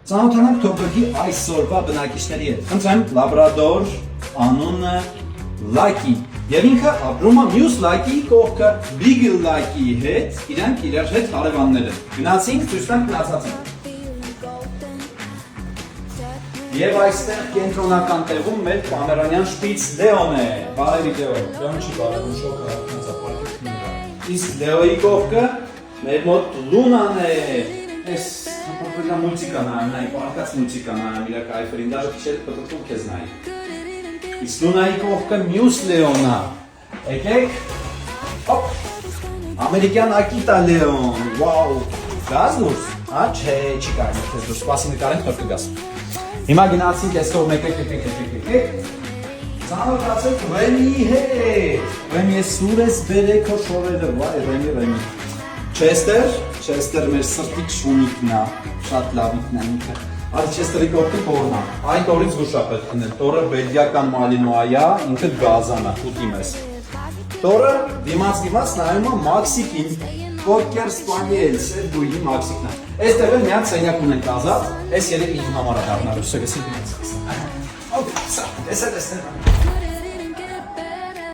Ծանոթանանք թոփգի այսօրվա բնակիչների հետ։ Խնդրեմ, լաբրադոր անունը Լակի։ Եվ ինքը ապրում է մյուս Լակի կողքը Բիգլ Լակի հետ, իրանք իրար հետ հարևաններ են։ Գնացինք, ցույց տանք մնացածին։ Եվ այստեղ կենտրոնական տեղում մեր պոմերանյան շպից Լեոն է։ Բարևի Լեո։ Լեոն չի բարևում, շոկը հացապարկեցնում է։ Իսկ Լեոյի կողքը մեր մոտ Լունան է։ Այս փոքրիկա մուլտիկա նայ, պարկած մուլտիկա նայ, իրա կայֆերին դաժե քիչերը պատտում քեզ նայ։ Իսկ Լունայի կողքը մյուս Լեոնա։ Եկեք։ Հոպ։ Ամերիկյան Ակիտա Լեոն։ Վաու։ Գազ դուրս։ Հա, չէ, չի կարելի քեզ դուրս սպասի նկարենք թող կգաս։ Հիմա գնացինք այսօր եկեք։ Ծանոթացեք Ռեմիի հետ։ Ռեմի սուրես բերեք քո շորերը, վայ, Ռեմի։ Չեստեր մեր սրտի շունիկն է, շատ լավիկն է ինքը։ Արի Չեստերի կողքը տորն է, այն տորից զուշ է պետք քնել, տորը բելգիական մալինոայա, ինքը գազան է, ուտի մեզ։ Տորը դիմաց նայում է Մաքսիկին, Կոկեր Սպանիել, սեր բույի Մաքսիկն է։ Այստեղ էլ միած սենյակ ունենք ազատ, այս երեք իմ համար է դառնալու, սա գսի դիմաց։ Օքեյ, սա, տեսա։